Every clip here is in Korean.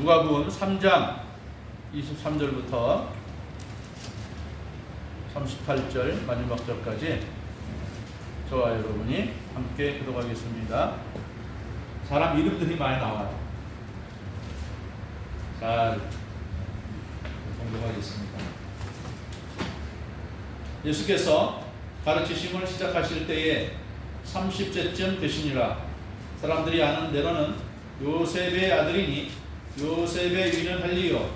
누가복음 3장 23절부터 38절 마지막 절까지 저와 여러분이 함께 교독하겠습니다. 사람 이름들이 많이 나와요. 잘 공독하겠습니다. 예수께서 가르치심을 시작하실 때에 30세쯤 되시니라. 사람들이 아는 대로는 요셉의 아들이니 요셉의 위는 헬리요,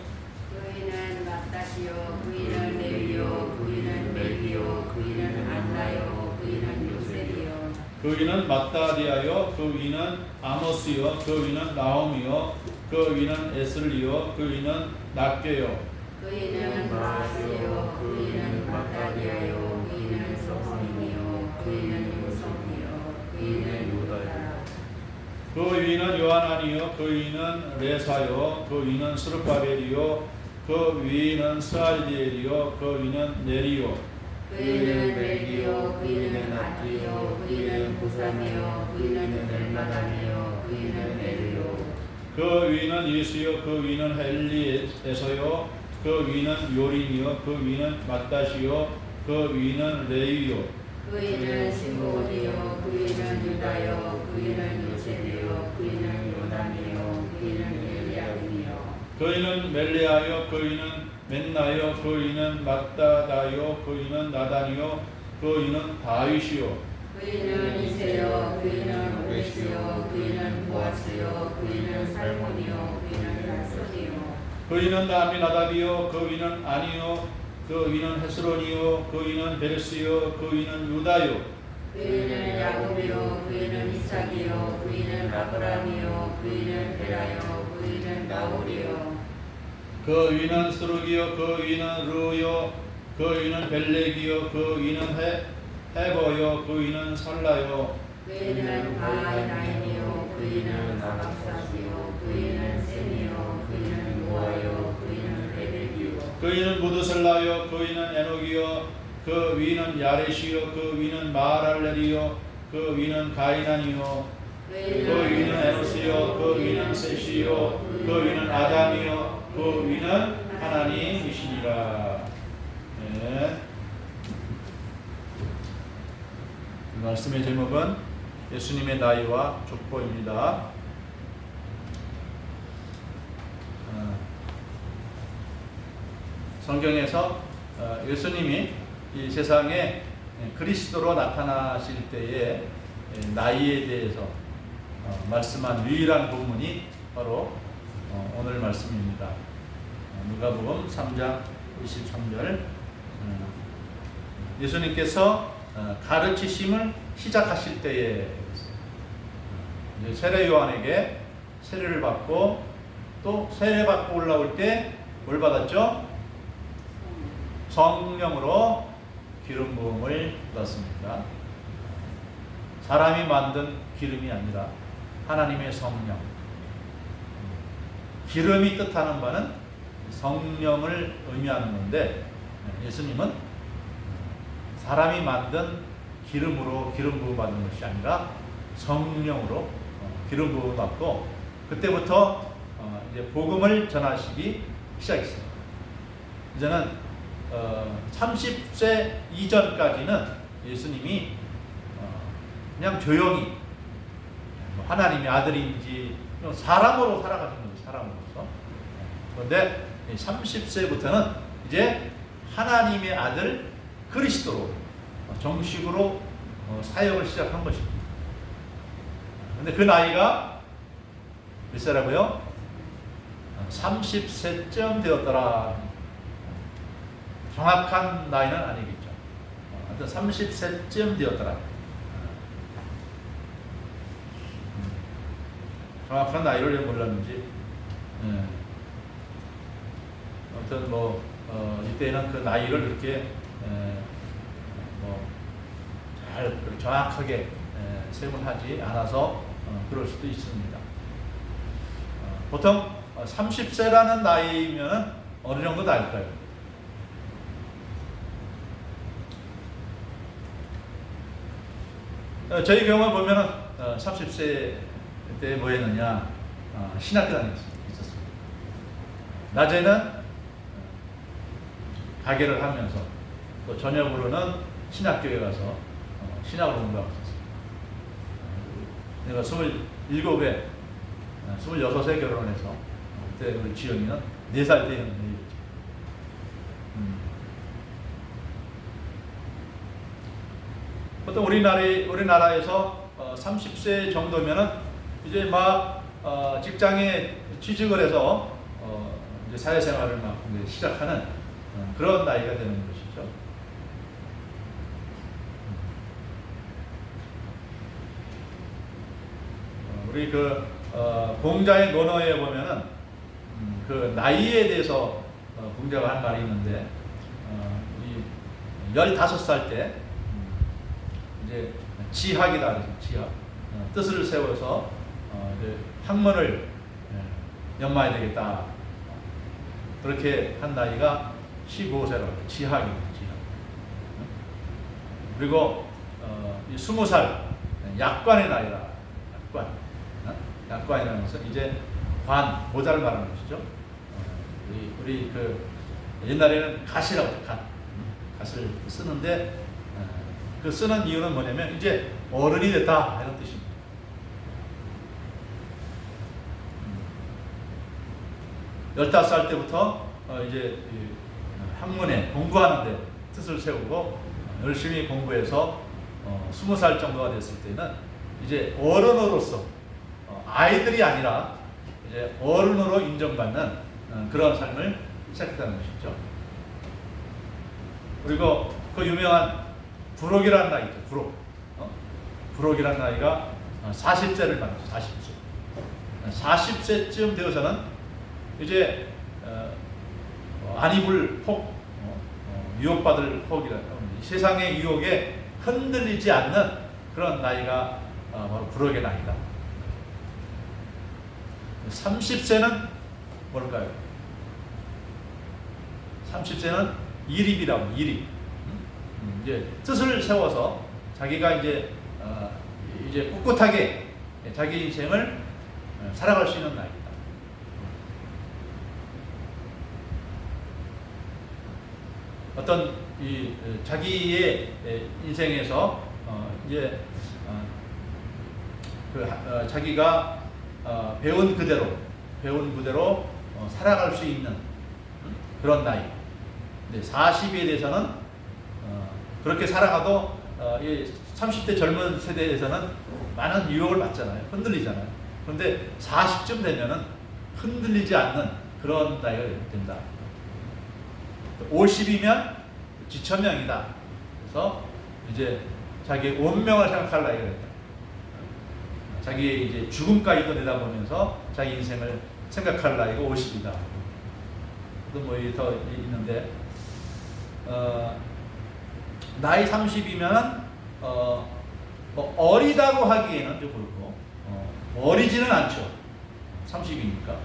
그이는 마따시요, 그이는 레위요, 그이는 멜기요, 그이는 안나요, 그이는 요셉이요. 그 위는 마따디아요, 그 위는 아모스요, 그 위는 나옴이요, 그 위는 에슬리요, 그 위는 낫게요. 그이는 마아스요, 그이는 마따디아요, 그이는 소선이요, 그이는 요성이요, 그이는 요다요. 그 위는 요하나니요, 그 위는 레사요, 그 위는 스룹바벨이요, 그 위는 스알디엘이요, 그 위는 네리요. 그이는 멜기요, 그이는 아디요, 그이는 부삼이요, 그이는 엘마담이요, 그이는 에르요. 그 위는 예수요, 그 위는 헬리에서요, 그 위는 요린이요, 그 위는 마따시요, 그 위는 레위요. 그이는 시므온이요, 그이는 유다요, 그이는 요셉이요, 그이는 요담이요, 그이는 엘리야kim이요. 그 위는 멜레아요, 그 위는 맨나요, 그 위는 마따다요, 그 위는 나단이요, 그 위는 다윗이요. 그이는 이세요, 그이는 오벳이요, 그이는 보아스요, 그이는 살몬이요, 그이는 나손이요. 그 위는 아미나답이요, 그 위는 아니요, 그 위는 헤스론이요, 그 위는 베레스요, 그 위는 유다요. 그이는 야곱이요, 그이는 이삭이요, 그이는 아브라함이요, 그이는 베라요, 그이는 나홀이요. 그 위는 스루기요, 그 위는 루요, 그 위는 벨렉이요, 그 위는 헤버요, 그 위는 살라요. 그이는 바하나임이요, 그이는 아박사시요, 그이는 셈이요, 그이는 노아요, 그이는 레벨이요. 그 위는 무드셀라요, 그 위는 에녹이요, 그 위는 야렛이요, 그 위는 마랄렐이요, 그 위는 가이난이요. 그 위는 에노스요, 그 위는 셋이요, 그 위는 아담이요, 그 위는 하나님이시니라. 네. 이 말씀의 제목은 예수님의 나이와 족보입니다. 성경에서 예수님이 이 세상에 그리스도로 나타나실 때의 나이에 대해서 말씀한 유일한 본문이 바로 오늘 말씀입니다. 누가복음 3장 23절. 예수님께서 가르치심을 시작하실 때에 세례 요한에게 세례를 받고 또 세례 받고 올라올 때 뭘 받았죠? 성령으로 기름 부음을 받았습니다. 사람이 만든 기름이 아니라 하나님의 성령. 기름이 뜻하는 바는 성령을 의미하는 건데 예수님은 사람이 만든 기름으로 기름 부음 받는 것이 아니라 성령으로 기름 부음 받고 그때부터 이제 복음을 전하시기 시작했습니다. 이제는 30세 이전까지는 예수님이 그냥 조용히 하나님의 아들인지 사람으로 살아가신 거죠. 사람으로서. 그런데 30세부터는 이제 하나님의 아들 그리스도로 정식으로 사역을 시작한 것입니다. 그런데 그 나이가 몇 살이라고요? 30세쯤 되었더라. 정확한 나이는 아니겠죠. 하여튼 30세쯤 되었더라. 정확한 나이를 몰랐는지. 아무튼 이때는 그 나이를 이렇게 잘 정확하게 세분하지 않아서 그럴 수도 있습니다. 보통 30세라는 나이면 어느 정도 나일까요? 저희 경우에 보면은 30세 때 뭐 했느냐? 신학교 다녔습니다. 낮에는 가게를 하면서 또 저녁으로는 신학교에 가서 신학을 공부하고 있었어요. 내가 27에 26에 결혼해서 그때 우리 지영이는 4살 때였는데 보통 우리나라에서 30세 정도면은 이제 막 직장에 취직을 해서 이제 사회생활을 막 시작하는 그런 나이가 되는 것이죠. 우리 공자의 논어에 보면은 그 나이에 대해서 공자가 한 말이 있는데, 이 15살 때 이제 지학이다 그래서 지학 뜻을 세워서 이제 학문을 연마해야 되겠다, 그렇게 한 나이가 15세라고 지학입니다. 지학. 그리고 이 20살 약관의 나이라. 약관이라는 것은 이제 보좌를 말하는 것이죠. 우리 옛날에는 갓이라고 했죠. 갓을 쓰는데 그 쓰는 이유는 뭐냐면 이제 어른이 됐다 이런 뜻입니다. 음. 15살 때부터 이제 학문에 공부하는데 뜻을 세우고 열심히 공부해서 20살 정도가 됐을 때는 이제 어른으로서 아이들이 아니라 이제 어른으로 인정받는 그런 삶을 시작했다는 것이죠. 그리고 그 유명한 불혹이라는 나이 있죠. 불혹이라는 나이가 40세를 만났죠. 40세. 40세쯤 되어서는 이제 안 입을 혹, 유혹받을 혹이라는 세상의 유혹에 흔들리지 않는 그런 나이가 바로 불혹의 나이다. 30세는 뭘까요? 30세는 이립이라고. 이립. 이제 뜻을 세워서 자기가 이제 꿋꿋하게 자기 인생을 살아갈 수 있는 나이다. 어떤 자기의 인생에서 이제 자기가 배운 그대로 살아갈 수 있는 그런 나이. 근데 40에 대해서는 그렇게 살아가도 30대 젊은 세대에서는 많은 유혹을 받잖아요. 흔들리잖아요. 그런데 40쯤 되면은 흔들리지 않는 그런 나이가 된다. 50이면 지천명이다. 그래서 이제 자기 운명을 생각할 나이가 된다. 자기의 이제 죽음까지도 내다보면서 자기 인생을 생각할 나이가 50이다. 또 뭐 더 있는데, 나이 30이면 어리다고 하기에는 좀 그렇고, 어리지는 않죠. 30이니까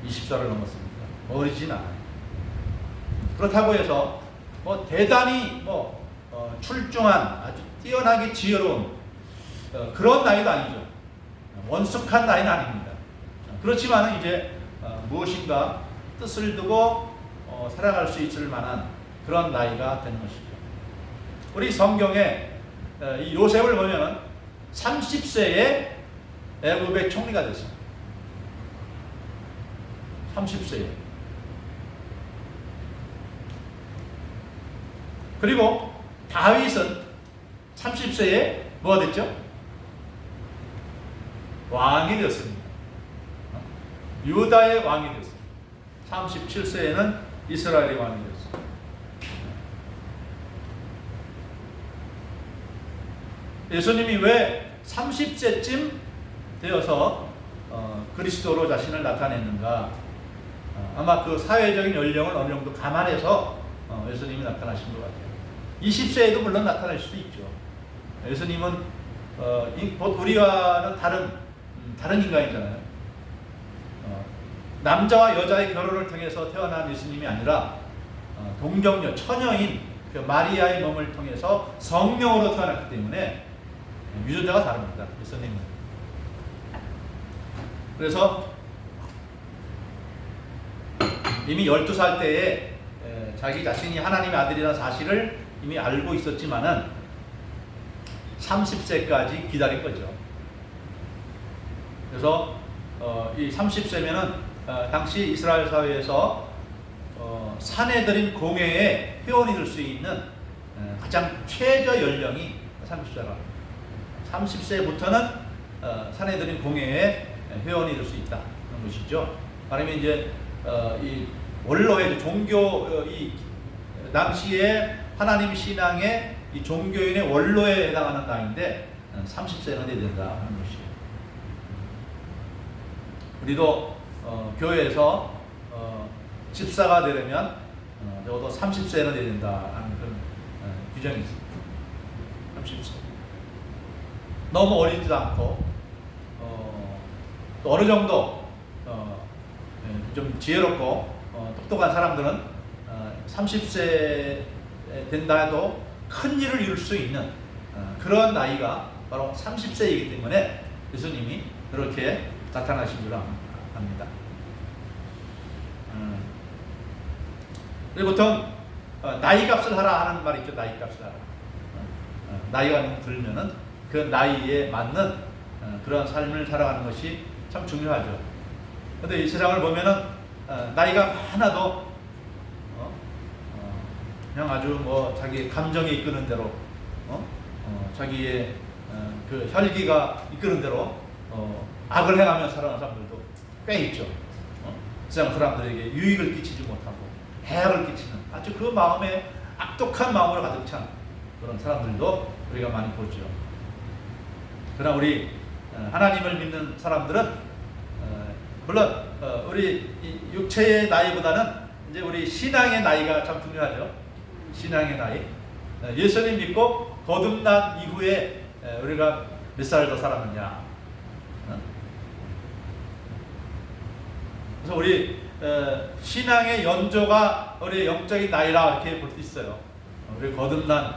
20살을 넘었으니까 어리지는 않아요. 그렇다고 해서 뭐 대단히 출중한 아주 뛰어나게 지혜로운 그런 나이도 아니죠. 원숙한 나이는 아닙니다. 그렇지만 이제 무엇인가 뜻을 두고 살아갈 수 있을 만한 그런 나이가 되는 것이죠. 우리 성경에 이 요셉을 보면은 30세에 애굽의 총리가 됐습니다. 30세에. 그리고 다윗은 30세에 뭐가 됐죠? 왕이 되었습니다. 유다의 왕이 되었습니다. 37세에는 이스라엘의 왕이 되었습니다. 예수님이 왜 30세쯤 되어서 그리스도로 자신을 나타냈는가? 아마 그 사회적인 연령을 어느 정도 감안해서 예수님이 나타나신 것 같아요. 20세에도 물론 나타날 수도 있죠. 예수님은 우리와는 다른 인간이잖아요. 남자와 여자의 결혼을 통해서 태어난 예수님이 아니라 동정녀, 처녀인 그 마리아의 몸을 통해서 성령으로 태어났기 때문에 유전자가 다릅니다. 예수님은. 그래서 이미 12살 때에 자기 자신이 하나님의 아들이라는 사실을 이미 알고 있었지만은 30세까지 기다린 거죠. 그래서 이 30세면은 당시 이스라엘 사회에서 사내들인 공회에 회원이 될 수 있는 가장 최저 연령이 30세라. 30세부터는 사내들인 공회에 회원이 될 수 있다는 것이죠. 말하면 이제 이 원로의 종교 이 당시에 하나님 신앙의 이 종교인의 원로에 해당하는 나이인데 30세가 돼야 된다는 것이에요. 우리도 교회에서 집사가 되려면 적어도 30세는 돼야 된다는 그런 규정이 있습니다. 30세. 너무 어리지도 않고 또 어느 정도 좀 지혜롭고 똑똑한 사람들은 30세 된다 해도 큰 일을 이룰 수 있는 그런 나이가 바로 30세이기 때문에 예수님이 그렇게 나타나신 줄 압니다. 그리고 보통 나이값을 하라 하는 말이 있죠. 나이값을 하라. 나이가 들면은 그 나이에 맞는 그런 삶을 살아가는 것이 참 중요하죠. 그런데 이 세상을 보면은 나이가 많아도 그냥 아주 뭐 자기 감정이 이끄는 대로 자기의 그 혈기가 이끄는 대로 악을 행하며 살아가는 사람들도 꽤 있죠. 세상 사람들에게 유익을 끼치지 못하고 해악을 끼치는 아주 그 마음에 악독한 마음으로 가득 찬 그런 사람들도 우리가 많이 보죠. 그러나 우리 하나님을 믿는 사람들은 물론 우리 육체의 나이보다는 이제 우리 신앙의 나이가 참 중요하죠. 신앙의 나이. 예수님 믿고 거듭난 이후에 우리가 몇 살 더 살았느냐. 그래서 우리 신앙의 연조가 우리 영적인 나이라 이렇게 볼 수 있어요. 우리 거듭난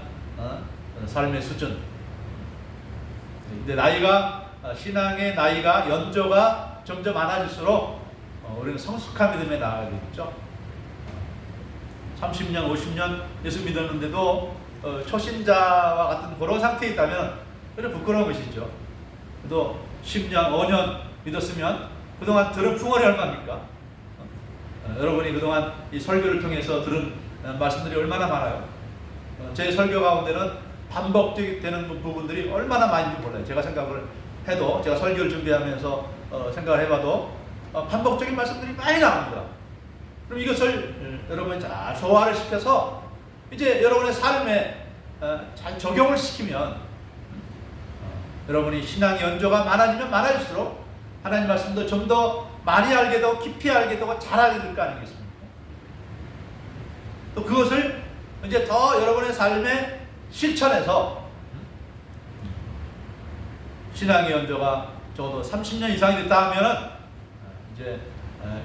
삶의 수준. 근데 나이가 신앙의 나이가 연조가 점점 많아질수록 우리는 성숙한 믿음에 나아가게 되겠죠. 30년, 50년 예수 믿었는데도 초신자와 같은 그런 상태에 있다면 그래 부끄러운 것이죠. 또 10년, 5년 믿었으면 그동안 들은 풍월이 얼마입니까? 여러분이 그동안 이 설교를 통해서 들은 말씀들이 얼마나 많아요. 제 설교 가운데는 반복되는 부분들이 얼마나 많은지 몰라요. 제가 생각을 해도 제가 설교를 준비하면서 생각을 해봐도 반복적인 말씀들이 많이 나옵니다. 그럼 이것을 여러분이 잘 소화를 시켜서 이제 여러분의 삶에 잘 적용을 시키면 여러분이 신앙의 연조가 많아지면 많아질수록 하나님 말씀도 좀 더 많이 알게 되고 깊이 알게 되고 잘 알게 될 거 아니겠습니까? 또 그것을 이제 더 여러분의 삶에 실천해서 신앙의 연조가 적어도 30년 이상이 됐다 하면은 이제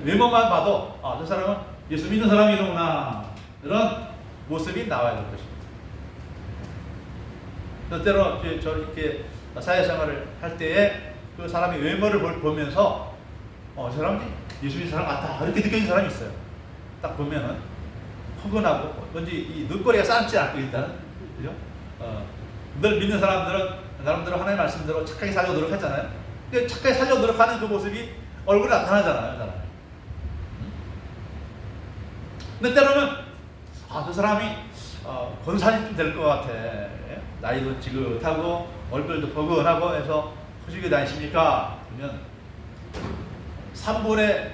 외모만 봐도 저 사람은 예수 믿는 사람이로구나 이런 모습이 나와야 될 것입니다. 때로 저 이렇게 사회생활을 할 때에 그 사람의 외모를 보면서 저 사람이 예수 믿는 사람 같다 이렇게 느껴지는 사람이 있어요. 딱 보면은 포근하고 뭔지 이 눈꼬리가 쌓지 않고 일단은 그죠? 늘 믿는 사람들은 나름대로 하나님의 말씀대로 착하게 살려고 노력하잖아요. 근데 착하게 살려고 노력하는 그 모습이 얼굴에 나타나잖아요. 근데 때로는 저 사람이 권사님 좀 될 것 같아. 나이도 지긋하고 얼굴도 포근하고 해서 후식에 다니십니까? 그러면 3분의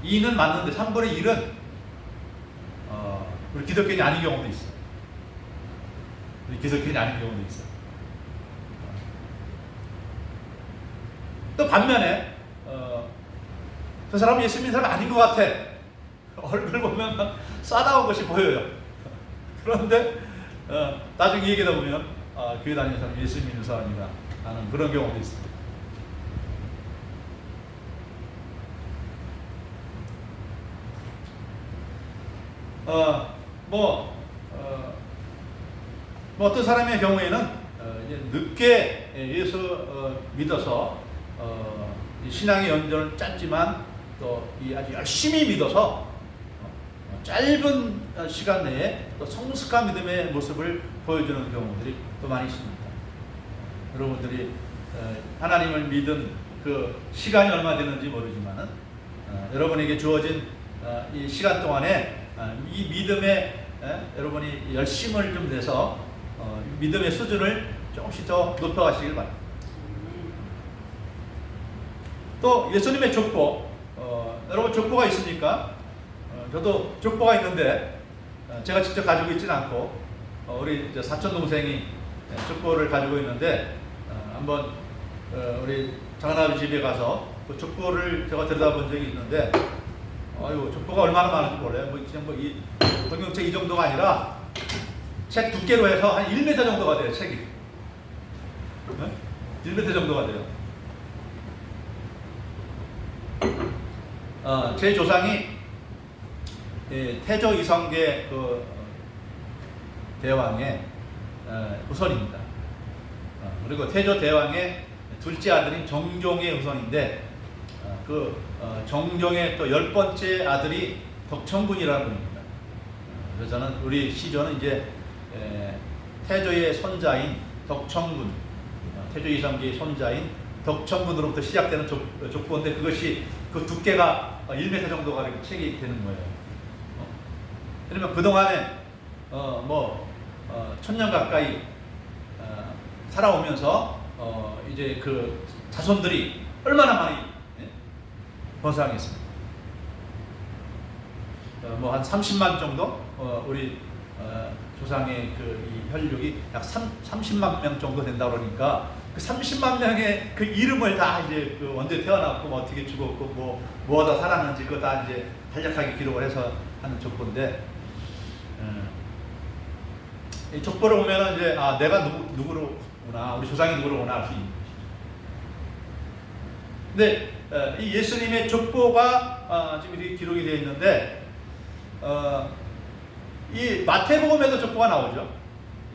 2는 맞는데 3분의 1은 우리 기독교인이 아닌 경우도 있어요. 우리 기독교인이 아닌 경우도 있어요. 또 반면에 저 사람은 예수 믿는 사람 아닌 것 같아. 얼굴 보면 막 싸다운 것이 보여요. 그런데 나중에 얘기하다 보면 교회 다니는 사람 예수 믿는 사람이다 하는 그런 경우도 있습니다. 어떤 사람의 경우에는 이제 늦게 예수 믿어서 신앙의 연전을 짰지만 또 이 아주 열심히 믿어서 짧은 시간 내에 또 성숙한 믿음의 모습을 보여주는 경우들이 또 많이 있습니다. 여러분들이 하나님을 믿은 그 시간이 얼마 되는지 모르지만은 여러분에게 주어진 이 시간 동안에 이 믿음에 여러분이 열심을 좀 내서 믿음의 수준을 조금씩 더 높여가시길 바랍니다. 또 예수님의 족보, 여러분 족보가 있습니까? 저도 족보가 있는데 제가 직접 가지고 있지는 않고 우리 사촌 동생이 족보를 가지고 있는데 한번 우리 장한아버지 집에 가서 그 족보를 제가 들여다본 적이 있는데 아유 족보가 얼마나 많은지 몰라요. 그냥 이 동경책 이 정도가 아니라 책 두께로 해서 한 1m 정도가 돼요. 책이 1m 정도가 돼요. 제 조상이 태조 이성계 그 대왕의 후손입니다. 그리고 태조 대왕의 둘째 아들인 정종의 후손인데 그 정종의 또 10번째 아들이 덕천군이라는 분입니다. 그래서 저는 우리 시조는 이제 태조의 손자인 덕천군, 태조 이성계의 손자인 덕천군으로부터 시작되는 족보인데 그것이 그 두께가 1m 정도가 이렇게 책이 되는 거예요. 그러면 그동안에 천년 가까이 살아오면서 이제 그 자손들이 얼마나 많이 번성했습니다. 한 30만 정도 우리 조상의 이 혈육이 약 30만 명 정도 된다 그러니까 그 30만 명의 그 이름을 다 이제 그 언제 태어났고 어떻게 죽었고 뭐하다 살았는지 그거 다 이제 간략하게 기록을 해서 하는 족보인데 이 족보를 보면은 이제 내가 누구로구나 우리 조상이 누구로구나 알 수 있는 것이죠. 근데 이 예수님의 족보가 지금 이렇게 기록이 되어 있는데 이 마태복음에도 족보가 나오죠.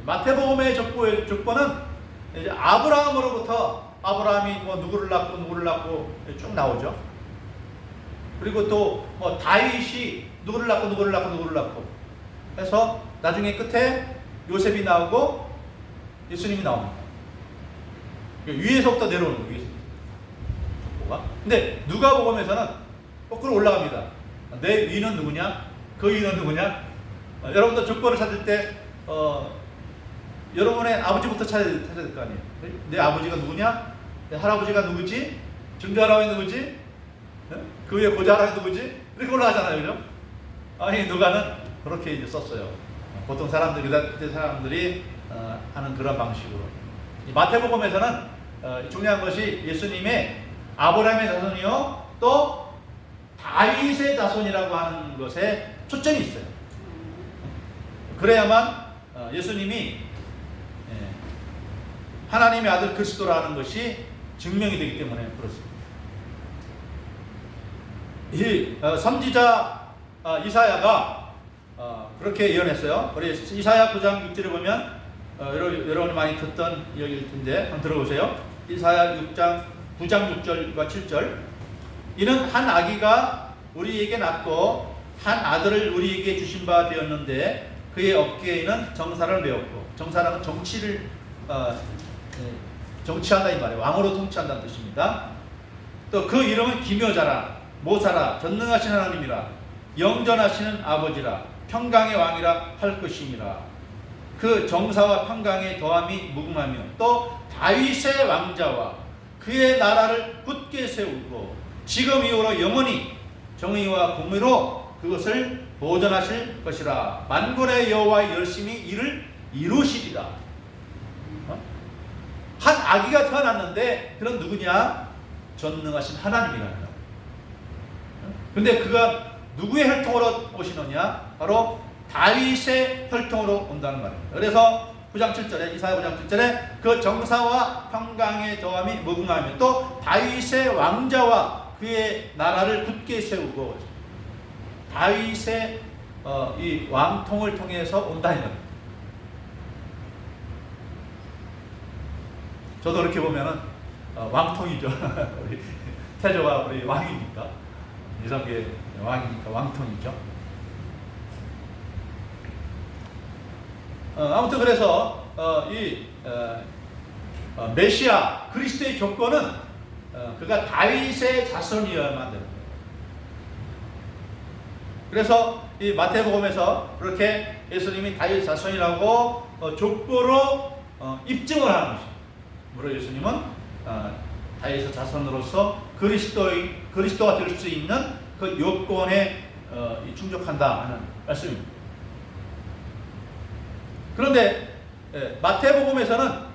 마태복음의 족보는 이제 아브라함으로부터 아브라함이 누구를 낳고 쭉 나오죠. 그리고 또 다윗이 누구를 낳고 해서 나중에 끝에 요셉이 나오고 예수님이 나옵니다. 위에서부터 내려오는 거예요. 족보가. 근데 누가복음에서는 거꾸로 올라갑니다. 내 위는 누구냐? 그 위는 누구냐? 여러분들 족보를 찾을 때 여러분의 아버지부터 찾아야 될 거 아니에요. 내 아버지가 누구냐? 내 할아버지가 누구지? 증조할아버지 누구지? 그 위에 고조할아버지 누구지? 이렇게 올라가잖아요. 그죠? 아니 누가는 그렇게 이제 썼어요. 보통 사람들이 그때 사람들이 하는 그런 방식으로. 이 마태복음에서는 중요한 것이 예수님의 아브라함의 자손이요 또 다윗의 자손이라고 하는 것에 초점이 있어요. 그래야만 예수님이 하나님의 아들 그리스도라는 것이 증명이 되기 때문에 그렇습니다. 이 선지자 이사야가 그렇게 예언했어요. 우리 이사야 9장 6절에 보면 여러분이 많이 듣던 이야기일 텐데 한번 들어보세요. 이사야 9장 6절과 7절 이는 한 아기가 우리에게 낳고 한 아들을 우리에게 주신 바 되었는데 그의 어깨에는 정사를 메었고 정사라는 정치를 정치한다 이 말이에요. 왕으로 통치한다는 뜻입니다. 또 그 이름은 기묘자라 모사라 전능하신 하나님이라 영전하시는 아버지라 평강의 왕이라 할 것임이라. 그 정사와 평강의 더함이 무궁하며 또 다윗의 왕자와 그의 나라를 굳게 세우고 지금 이후로 영원히 정의와 공의로 그것을 보존하실 것이라. 만군의 여호와의 열심히 이를 이루시리라. 한 아기가 태어났는데 그는 누구냐? 전능하신 하나님이란다. 근데 그가 누구의 혈통으로 오시느냐? 바로 다윗의 혈통으로 온다는 말입니다. 그래서 9장 7절에 이사야 9장 7절에 그 정사와 평강의 더함이 무궁하며 또 다윗의 왕자와 그의 나라를 굳게 세우고 다윗의 이 왕통을 통해서 온다는 겁니다. 저도 이렇게 보면은 왕통이죠. 우리 태조가 우리 왕이니까. 이성계 왕이니까 왕통이죠. 아무튼 그래서 이 메시아 그리스도의 조건은 그가 다윗의 자손이어야만 됩니다. 그래서 이 마태복음에서 그렇게 예수님이 다윗 자손이라고 족보로 입증을 하는 것입니다. 물론 예수님은 다윗의 자손으로서 그리스도가 될 수 있는 그 요건에 충족한다 하는 말씀입니다. 그런데 마태복음에서는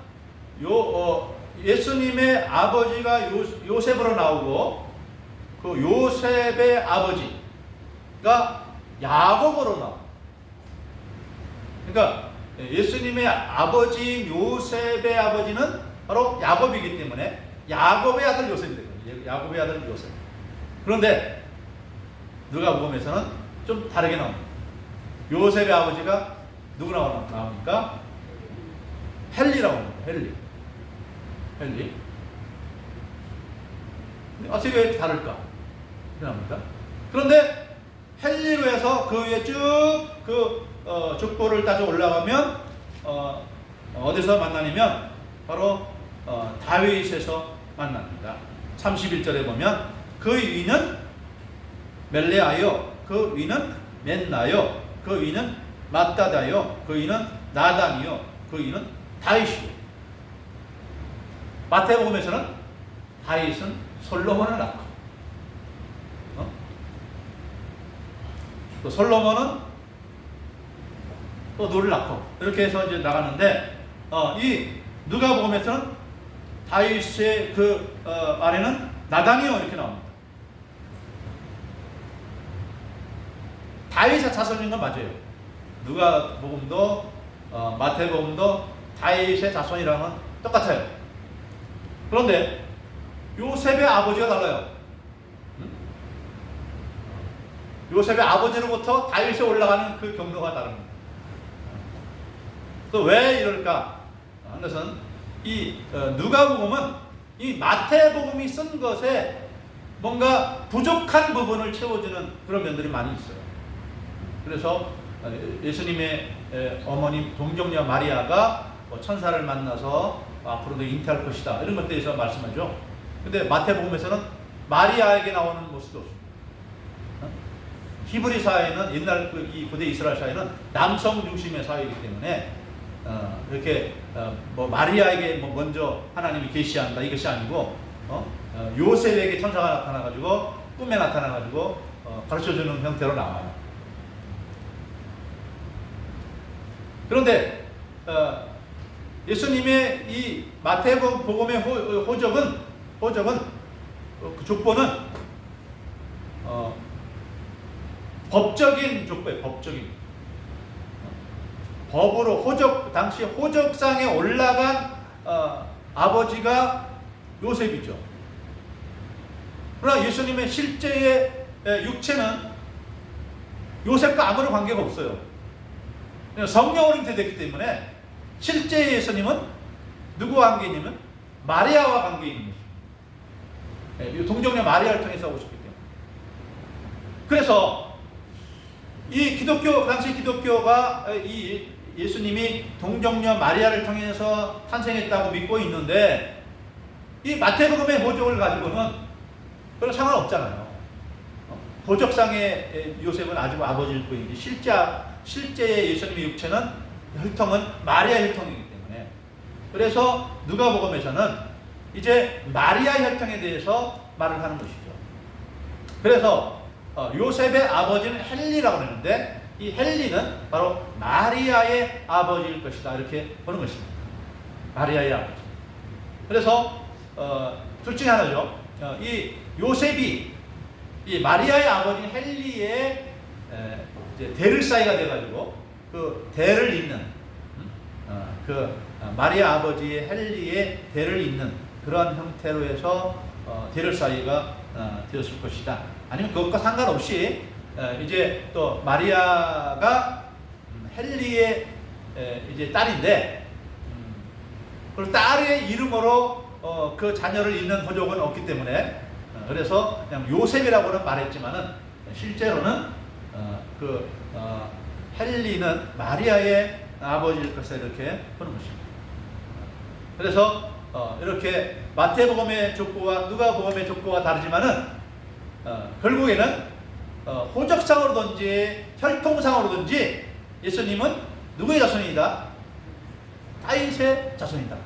예수님의 아버지가 요셉으로 나오고 그 요셉의 아버지가 야곱으로 나옵니다. 그러니까 예수님의 아버지 요셉의 아버지는 바로 야곱이기 때문에 야곱의 아들 요셉이 되거든요. 야곱의 아들 요셉. 그런데 누가복음에서는 좀 다르게 나옵니다. 요셉의 아버지가 누구 나옵니까? 헬리라고 합니다. 헬리. 어떻게 왜 다를까? 합니다. 그런데 헬리로 해서 그 위에 쭉 족보를 따져 올라가면 어디서 만나냐면 바로 다윗에서 만납니다. 31절에 보면 그 위는 멜레아요, 그 위는 맨나요, 그 위는 맏다다요, 그 위는 나단이요, 그 위는 다윗이요. 마태복음에서는 다윗은 솔로몬을 낳고 또 솔로몬은 또 노를 낳고 이렇게 해서 이제 나가는데 이 누가복음에서는 다윗의 그 아래는 나단이요 이렇게 나옵니다. 다윗의 자손인 건 맞아요. 누가복음도 마태복음도 다윗의 자손이라는 건 똑같아요. 그런데 요셉의 아버지가 달라요. 요셉의 아버지로부터 다윗에 올라가는 그 경로가 다릅니다. 또 왜 이럴까 하는 것은 이 누가복음은 이 마태복음이 쓴 것에 뭔가 부족한 부분을 채워주는 그런 면들이 많이 있어요. 그래서 예수님의 어머님 동정녀 마리아가 천사를 만나서 앞으로도 잉태할 것이다 이런 것에 대해서 말씀하죠. 근데 마태복음에서는 마리아에게 나오는 모습도 없습니다. 히브리 사회는 옛날 이 고대 이스라엘 사회는 남성 중심의 사회이기 때문에 이렇게 뭐 마리아에게 뭐 먼저 하나님이 계시한다 이것이 아니고 요셉에게 천사가 나타나가지고 꿈에 나타나가지고 가르쳐주는 형태로 나와요. 그런데 예수님의 이 마태복음의 호적은 그 족보는 법적인 족보예요. 법적인 법으로 당시 호적상에 올라간 아버지가 요셉이죠. 그러나 예수님의 실제의 육체는 요셉과 아무런 관계가 없어요. 성령으로 잉태됐기 때문에 실제의 예수님은 누구와 관계 있냐면 마리아와 관계 있는 것입니다. 동정녀 마리아를 통해서 오셨기 때문에. 그래서 이 당시 기독교가 이 예수님이 동정녀 마리아를 통해서 탄생했다고 믿고 있는데 이 마태복음의 호적을 가지고는 그런 상관없잖아요. 호적상의 요셉은 아직 아버지일 뿐이지 실제의 예수님의 육체는 혈통은 마리아 혈통이기 때문에 그래서 누가복음에서는 이제 마리아 혈통에 대해서 말을 하는 것이죠. 그래서 요셉의 아버지는 헬리라고 하는데 이 헬리는 바로 마리아의 아버지일 것이다 이렇게 보는 것입니다. 마리아의 아버지. 그래서 둘 중에 하나죠. 이 요셉이 이 마리아의 아버지 헬리의 이제 대를 사이가 돼가지고 그 대를 잇는 마리아 아버지의 헬리의 대를 잇는 그러한 형태로 해서 대를 사이가 되었을 것이다. 아니면 그것과 상관없이 이제 또 마리아가 헬리의 이제 딸인데 그 딸의 이름으로 그 자녀를 잇는 호적은 없기 때문에 그래서 그냥 요셉이라고는 말했지만은 실제로는 헨리는 마리아의 아버지일 것을 이렇게 보는 것입니다. 그래서 이렇게 마태복음의 족보와 누가복음의 족보와 다르지만은 결국에는 호적상으로든지 혈통상으로든지 예수님은 누구의 자손이다? 다윗의 자손이다.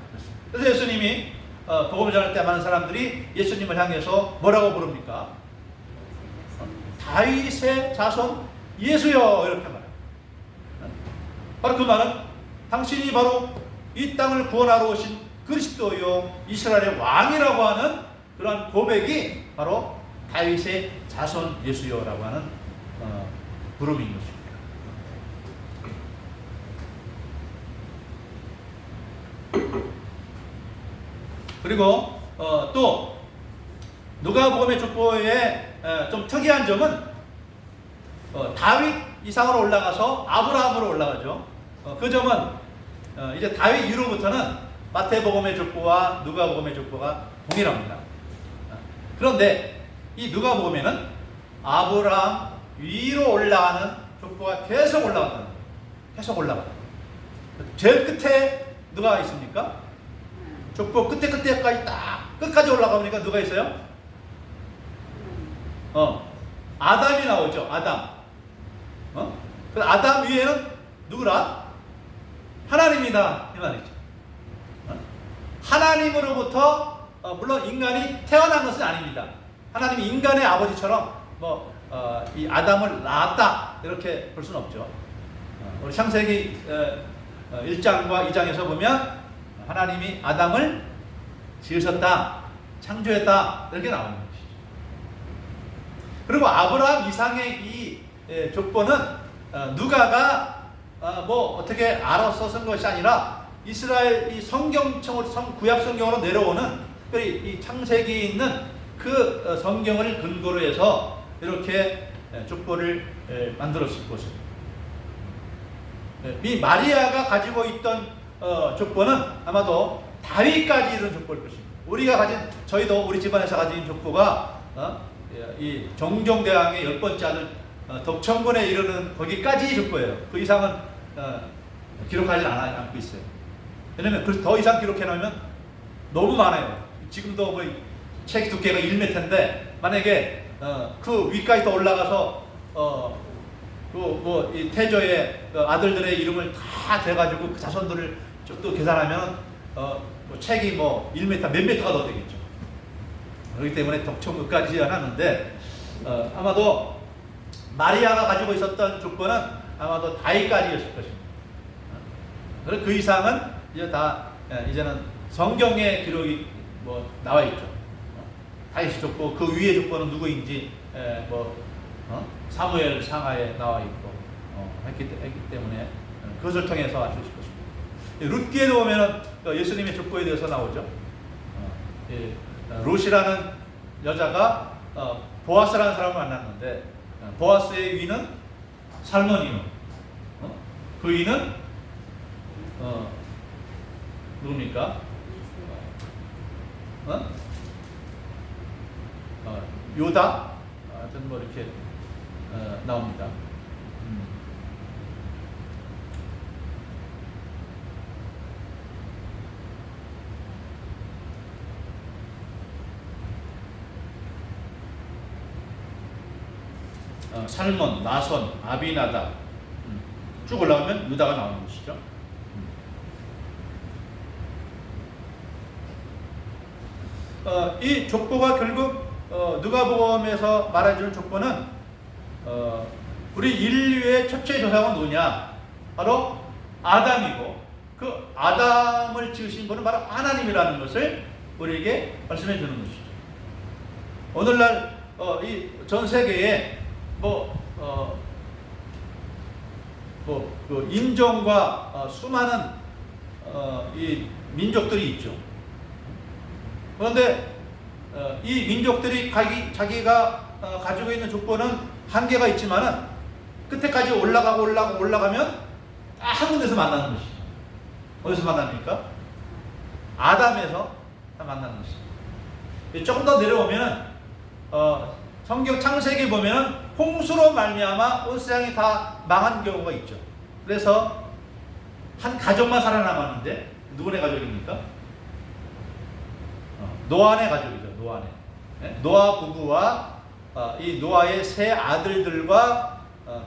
그래서 예수님이 복음을 전할 때 많은 사람들이 예수님을 향해서 뭐라고 부릅니까? 다윗의 자손 예수여 이렇게 말해요. 바로 그 말은 당신이 바로 이 땅을 구원하러 오신 그리스도요 이스라엘의 왕이라고 하는 그러한 고백이 바로 다윗의 자손 예수여라고 하는 부름인 것입니다. 그리고 또 누가복음의 족보에 좀 특이한 점은 다윗 이상으로 올라가서 아브라함으로 올라가죠. 그 점은 이제 다윗 이후로부터는 마태복음의 족보와 누가복음의 족보가 동일합니다. 그런데 이 누가복음에는 아브라함 위로 올라가는 족보가 계속 올라간다. 계속 올라간다. 제일 끝에 누가 있습니까? 족보 끝에까지 딱 끝까지 올라가보니까 누가 있어요? 아담이 나오죠. 아담. 그 아담 위에는 누구라? 하나님이다 이 말이죠. 하나님으로부터 물론 인간이 태어난 것은 아닙니다. 하나님이 인간의 아버지처럼 이 아담을 낳았다 이렇게 볼 수는 없죠. 우리 창세기 1장과 2장에서 보면 하나님이 아담을 지으셨다, 창조했다 이렇게 나오는 것이죠. 그리고 아브라함 이상의 이 족보는 누가가 어떻게 알아서 쓴 것이 아니라 이스라엘 이 구약 성경으로 내려오는 특별히 이 창세기에 있는 그 성경을 근거로 해서 이렇게 족보를 만들었을 것입니다. 이 마리아가 가지고 있던 족보는 아마도 다윗까지 이른 족보일 것입니다. 저희도 우리 집안에서 가진 족보가 이 정종대왕의 10번째 아들 덕천군에 이르는 거기까지 족보예요. 그 이상은 기록하지 않고 있어요. 왜냐면 더 이상 기록해 놓으면 너무 많아요. 지금도 책 두께가 1m인데 만약에 그 위까지 더 올라가서 이 태조의 아들들의 이름을 다 대가지고 그 자손들을 또 계산하면 책이 1m 몇 m가 더 되겠죠. 그렇기 때문에 덕천군까지 하는데 아마도 마리아가 가지고 있었던 족보는 아마도 다윗까지였을 것입니다. 그래서 그 이상은 이제는 성경에 기록이 나와 있죠. 다윗 족보 그 위의 족보는 누구인지 사무엘 상하에 나와 있고 했기 때문에 그것을 통해서 알 수 있을 것입니다. 룻기에도 보면은 예수님의 족보에 대해서 나오죠. 룻이라는 여자가 보아스라는 사람을 만났는데 보아스의 위는 살몬이요. 그 위는 누굽니까? 요다? 하여튼 이렇게 나옵니다. 살몬, 나손, 아비나답 쭉 올라가면 유다가 나오는 것이죠. 이 족보가 결국 누가복음에서 말해주는 족보는 우리 인류의 첫째 조상은 누구냐? 바로 아담이고 그 아담을 지으신 분은 바로 하나님이라는 것을 우리에게 말씀해 주는 것이죠. 오늘날 이 전 세계에 그 인종과 수많은 이 민족들이 있죠. 그런데 이 민족들이 자기가 가지고 있는 족보는 한계가 있지만은 끝에까지 올라가면 딱 한 군데서 만나는 것이죠. 어디서 만납니까? 아담에서 만나는 것이죠. 조금 더 내려오면은 성경 창세기 보면은 홍수로 말미암아 온 세상이 다 망한 경우가 있죠. 그래서 한 가족만 살아남았는데 누구네 가족입니까? 노아네 가족이죠. 노아네. 네? 노아 부부와 이 노아의 세 아들들과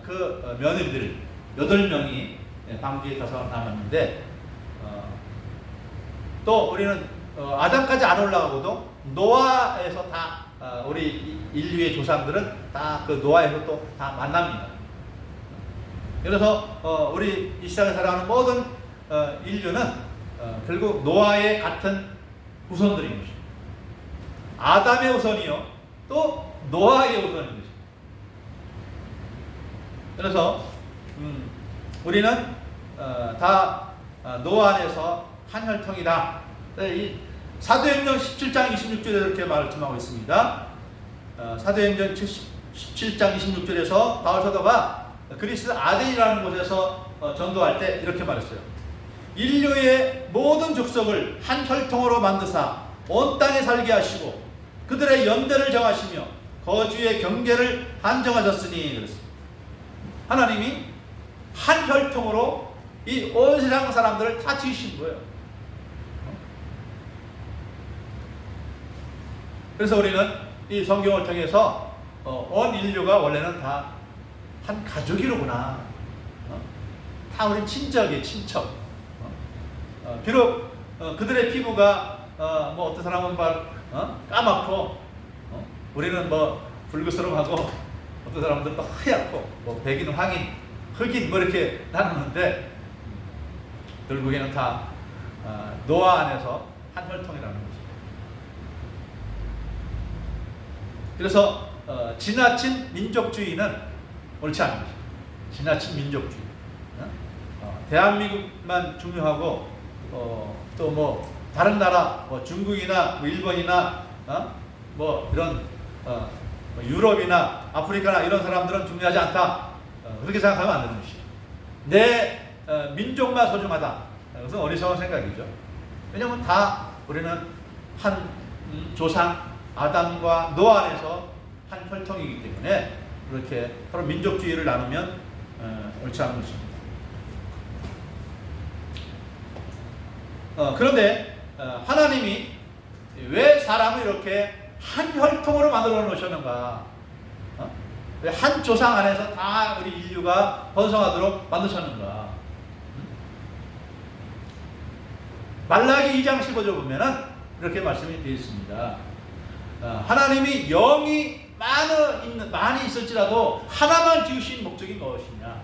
그 며느리들 8명이 방주에 가서 남았는데 또 우리는 아담까지 안 올라가고도 노아에서 다 우리 인류의 조상들은 다 그 노아에서 또 다 만납니다. 그래서 우리 이 세상에 살아가는 모든 인류는 결국 노아의 같은 후손들인 것입니다. 아담의 후손이요 또 노아의 후손인 것입니다. 그래서 우리는 다 노아 안에서 한 혈통이다. 이 사도행전 17장 26절에 이렇게 말씀하고 있습니다. 사도행전 17장 26절에서 바울 사도가 그리스 아덴이라는 곳에서 전도할 때 이렇게 말했어요. 인류의 모든 족속을 한 혈통으로 만드사 온 땅에 살게 하시고 그들의 연대를 정하시며 거주의 경계를 한정하셨으니 그랬습니다. 하나님이 한 혈통으로 이 온 세상 사람들을 다 지으신 거예요. 그래서 우리는 이 성경을 통해서 온 인류가 원래는 다 한 가족이로구나. 다 우린 친척이에요, 친척. 비록 그들의 피부가 뭐 어떤 사람은 까맣고 우리는 뭐 붉으스름하고 어떤 사람들은 또 하얗고 뭐 백인, 황인, 흑인 뭐 이렇게 나누는데 결국에는 다 노아 안에서 한 혈통이라는 거죠. 그래서 지나친 민족주의는 옳지 않은 것입니다. 지나친 민족주의. 대한민국만 중요하고 또 뭐 다른 나라 뭐 중국이나 뭐 일본이나 뭐 이런 뭐 유럽이나 아프리카나 이런 사람들은 중요하지 않다. 그렇게 생각하면 안 되는 것이죠. 내 민족만 소중하다. 그것은 어리석은 생각이죠. 왜냐하면 다 우리는 한 조상 아담과 노아 안에서 한 혈통이기 때문에 그렇게 서로 민족주의를 나누면 옳지 않은 것입니다. 그런데 하나님이 왜 사람을 이렇게 한 혈통으로 만들어 놓으셨는가? 왜 한 조상 안에서 다 우리 인류가 번성하도록 만드셨는가? 말라기 2장 15절 보면은 이렇게 말씀이 되어 있습니다. 하나님이 영이 많이 있을지라도 하나만 지으신 목적이 무엇이냐?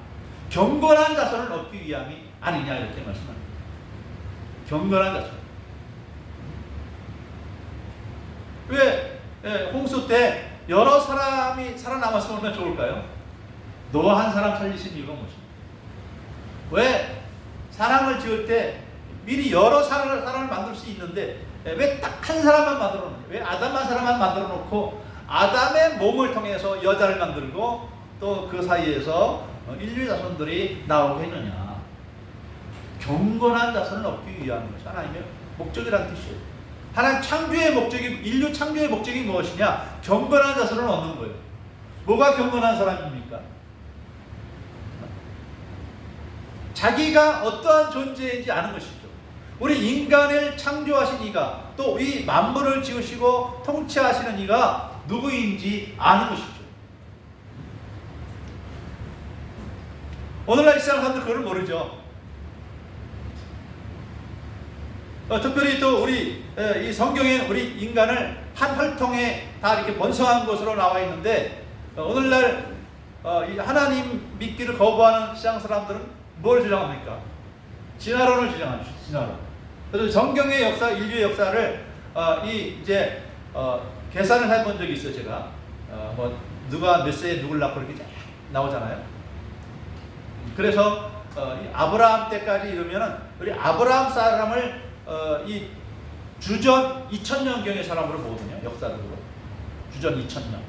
경건한 자손을 얻기 위함이 아니냐 이렇게 말씀합니다. 경건한 자손. 왜 홍수 때 여러 사람이 살아남았으면 얼마나 좋을까요? 노아 한 사람 살리신 이유가 무엇입니까? 왜 사람을 지을 때 미리 여러 사람을 만들 수 있는데 왜 딱 한 사람만 만들어 놓냐? 왜 아담 한 사람만 만들어 놓고 아담의 몸을 통해서 여자를 만들고 또 그 사이에서 인류 자손들이 나오게 했느냐? 경건한 자손을 얻기 위한 것이 하나님의 목적이라는 뜻이에요. 하나님 창조의 목적이, 인류 창조의 목적이 무엇이냐? 경건한 자손을 얻는 거예요. 뭐가 경건한 사람입니까? 자기가 어떠한 존재인지 아는 것이죠. 우리 인간을 창조하신 이가 또 이 만물을 지으시고 통치하시는 이가 누구인지 아는 것이죠. 오늘날 이 사람들 그걸 모르죠. 특별히 또 우리 이 성경에 우리 인간을 한 혈통에 다 이렇게 번성한 것으로 나와 있는데 오늘날 이 하나님 믿기를 거부하는 시장 사람들은 뭘 주장합니까? 진화론을 주장합니다. 진화론. 그래서 성경의 역사, 인류의 역사를 이제 계산을 해본 적이 있어요. 제가 뭐 누가 몇 세에 누굴 낳고 이렇게 나오잖아요. 그래서 아브라함 때까지 이러면은 우리 아브라함 사람을 이 주전 2000년경의 사람으로 보거든요. 역사적으로 주전 2000년.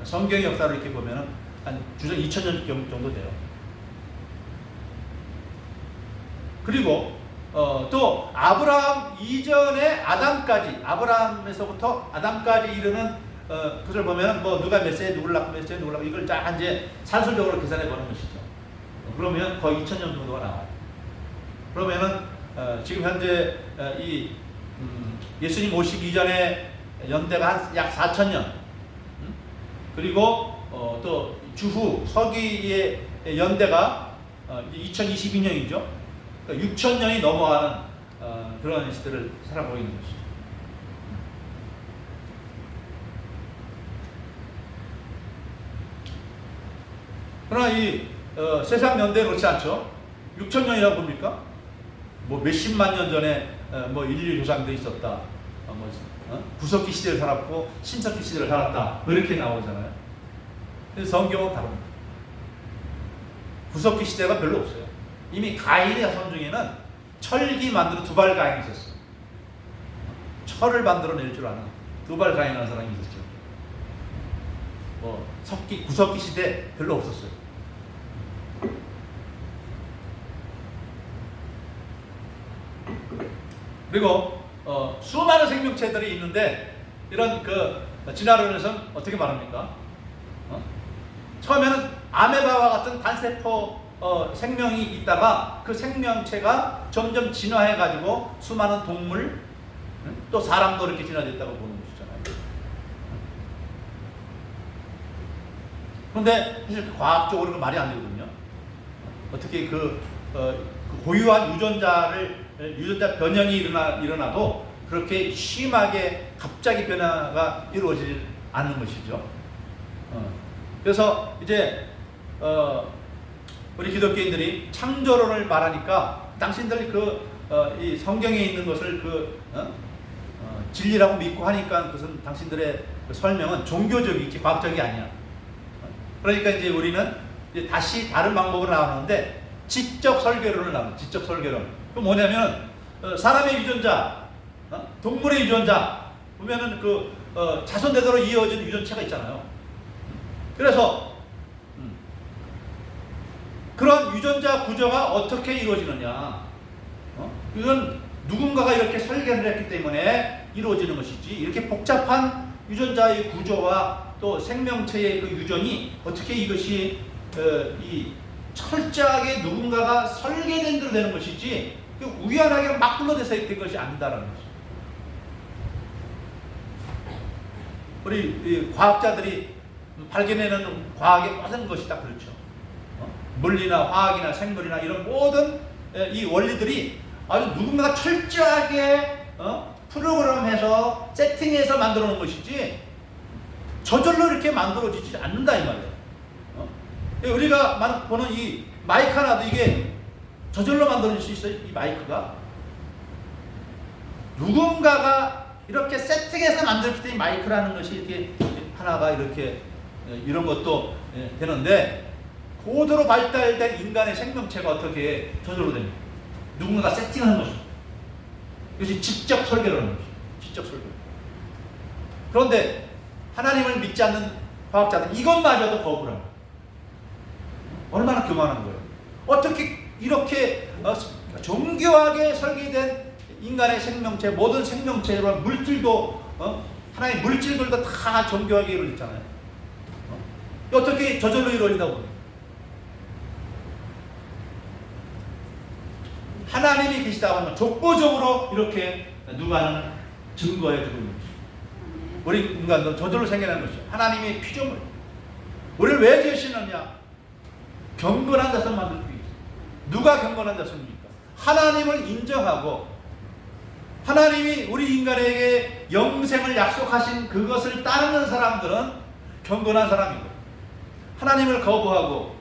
성경의 역사를 이렇게 보면은 한 주전 2000년 정도 돼요. 그리고 또 아브라함 이전에 아담까지, 아브라함에서부터 아담까지 이르는 그걸 보면 뭐 누가 몇 세에 누굴 낳고 몇 세에 누굴 낳고 이걸 쫙 이제 산술적으로 계산해 보는 것이죠. 그러면 거의 2000년 정도가 나와요. 그러면은 지금 현재 예수님 오시기 이전에 연대가 약 4000년, 그리고 또 주후 서기의 연대가 2022년이죠. 그러니까 6000년이 넘어가는 그런 시대를 살아보고 있는 것이죠. 그러나 이 세상 연대는 그렇지 않죠. 6000년이라고 봅니까? 뭐 몇십만 년 전에 뭐 인류 조상들이 있었다. 구석기 시대를 살았고 신석기 시대를 살았다. 뭐 이렇게 나오잖아요. 그래서 성경은 다릅니다. 구석기 시대가 별로 없어요. 이미 가인의 자손 중에는 철기 만드는 두발 가인이 있었어요. 철을 만들어낼 줄 아는 두발 가인이라는 사람이 있었죠. 뭐 구석기 시대 별로 없었어요. 그리고 수많은 생명체들이 있는데 이런 진화론에서는 어떻게 말합니까? 처음에는 아메바와 같은 단세포 생명이 있다가 그 생명체가 점점 진화해가지고 수많은 동물, 또 사람도 이렇게 진화됐다고 보는 것이잖아요. 그런데 사실 과학적으로는 말이 안 되거든요. 어떻게 고유한 유전자 변형이 일어나도 그렇게 심하게 갑자기 변화가 이루어지지 않는 것이죠. 그래서 이제 우리 기독교인들이 창조론을 말하니까 당신들이 이 성경에 있는 것을 진리라고 믿고 하니까 그것은 당신들의 설명은 종교적이지 과학적이 아니야. 그러니까 이제 우리는 이제 다시 다른 방법으로 나오는데 지적 설계론을 나옵니다. 지적 설계론. 그 뭐냐면 사람의 유전자, 동물의 유전자 보면은 자손대대로 이어진 유전체가 있잖아요. 그래서 그런 유전자 구조가 어떻게 이루어지느냐? 이건 누군가가 이렇게 설계를 했기 때문에 이루어지는 것이지. 이렇게 복잡한 유전자의 구조와 또 생명체의 그 유전이 어떻게 이것이 이 철저하게 누군가가 설계된 대로 되는 것이지 우연하게 막 흘러대서 된 것이 아니다라는 것이죠. 우리 과학자들이 발견해내는 과학의 모든 것이 다 그렇죠. 물리나 화학이나 생물이나 이런 모든 이 원리들이 아주 누군가가 철저하게 프로그램해서 세팅해서 만들어 놓은 것이지 저절로 이렇게 만들어지지 않는다 이 말이에요. 우리가 보는 이 마이크 하나도 이게 저절로 만들어질 수 있어요. 이 마이크가 누군가가 이렇게 세팅해서 만들었기 때문에 마이크라는 것이 이렇게 하나가 이렇게 이런 것도 되는데 고도로 발달된 인간의 생명체가 어떻게 저절로 됩니까? 누군가가 세팅하는 것이죠. 이것이 지적 설계라는 것이죠. 지적 설계. 그런데 하나님을 믿지 않는 과학자들 이것마저도 거부를 합니다. 얼마나 교만한 거예요. 어떻게 이렇게 정교하게 설계된 인간의 생명체, 모든 생명체와 물질도 하나의 물질들도 다 정교하게 이루어졌잖아요. 어떻게 저절로 이루어진다고? 하나님이 계시다고 하면 족보적으로 이렇게 누가는 증거해 주고 있는 것이죠. 우리 인간도 저절로 생겨난 것이죠. 하나님의 피조물. 우리를 왜 지으시느냐? 경건한 자손 만들기 위해서. 누가 경건한 자손입니까? 하나님을 인정하고 하나님이 우리 인간에게 영생을 약속하신 그것을 따르는 사람들은 경건한 사람이고, 하나님을 거부하고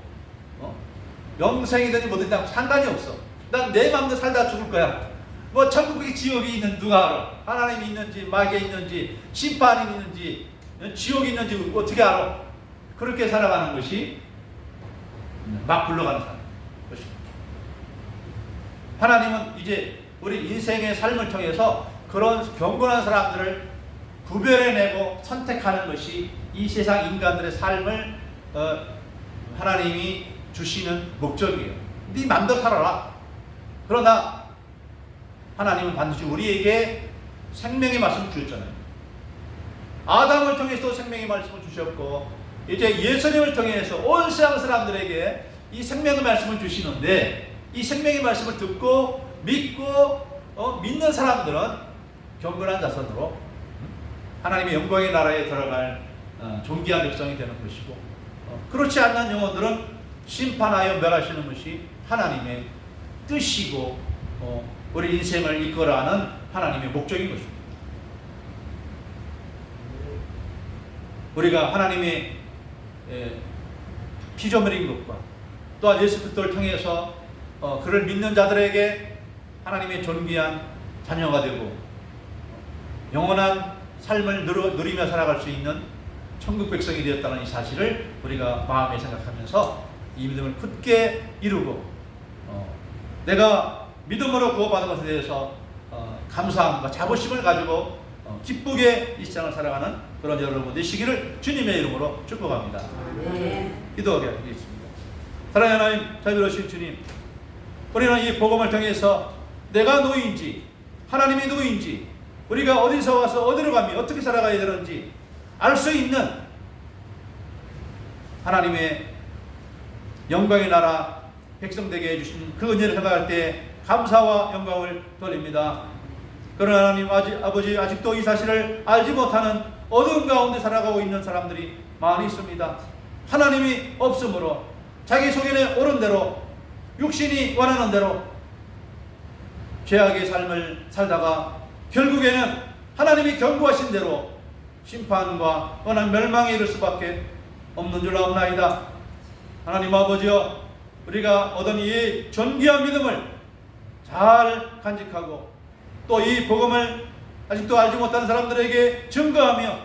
영생이든지 뭐든지 상관이 없어. 난 내 마음대로 살다 죽을 거야. 뭐 천국이 지옥이 있는 누가 알아? 하나님이 있는지 마귀가 있는지 심판이 있는지 지옥이 있는지 어떻게 알아? 그렇게 살아가는 것이 막 굴러가는 사람 것입니다. 하나님은 이제 우리 인생의 삶을 통해서 그런 경건한 사람들을 구별해내고 선택하는 것이 이 세상 인간들의 삶을 하나님이 주시는 목적이에요. 네 맘대로 살아라. 그러나 하나님은 반드시 우리에게 생명의 말씀을 주셨잖아요. 아담을 통해서 생명의 말씀을 주셨고 이제 예수님을 통해서 온 세상 사람들에게 이 생명의 말씀을 주시는데 이 생명의 말씀을 듣고 믿고 믿는 사람들은 경건한 자손으로 하나님의 영광의 나라에 들어갈 존귀한 백성이 되는 것이고 그렇지 않는 영혼들은 심판하여 멸하시는 것이 하나님의 뜻이고 우리 인생을 이끌어가는 하나님의 목적인 것입니다. 우리가 하나님의 피조물인 것과 또한 예수 그리스도를 통해서 그를 믿는 자들에게 하나님의 존귀한 자녀가 되고 영원한 삶을 누리며 살아갈 수 있는 천국 백성이 되었다는 이 사실을 우리가 마음에 생각하면서 이 믿음을 굳게 이루고 내가 믿음으로 구원받은 것에 대해서 감사함과 자부심을 가지고 기쁘게 이 세상을 살아가는 그런 여러분 되시기를 주님의 이름으로 축복합니다. 기도하겠습니다. 사랑하는 하나님, 자비로우신 주님, 우리는 이 복음을 통해서 내가 누구인지 하나님이 누구인지 우리가 어디서 와서 어디로 가며 어떻게 살아가야 되는지 알 수 있는 하나님의 영광의 나라 백성되게 해주신 그 은혜를 생각할 때 감사와 영광을 돌립니다. 그러나 하나님 아버지 아직도 이 사실을 알지 못하는 어두운 가운데 살아가고 있는 사람들이 많이 있습니다. 하나님이 없으므로 자기 소견에 오른 대로 육신이 원하는 대로 죄악의 삶을 살다가 결국에는 하나님이 경고하신 대로 심판과 원한 멸망에 이를 수밖에 없는 줄 아옵나이다. 하나님 아버지여, 우리가 얻은 이 존귀한 믿음을 잘 간직하고 또 이 복음을 아직도 알지 못하는 사람들에게 증거하며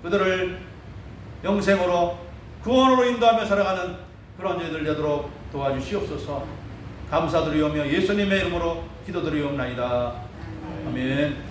그들을 영생으로 구원으로 인도하며 살아가는 그런 저희들 되도록 도와주시옵소서. 감사드리오며 예수님의 이름으로 기도드리옵나이다. 아멘.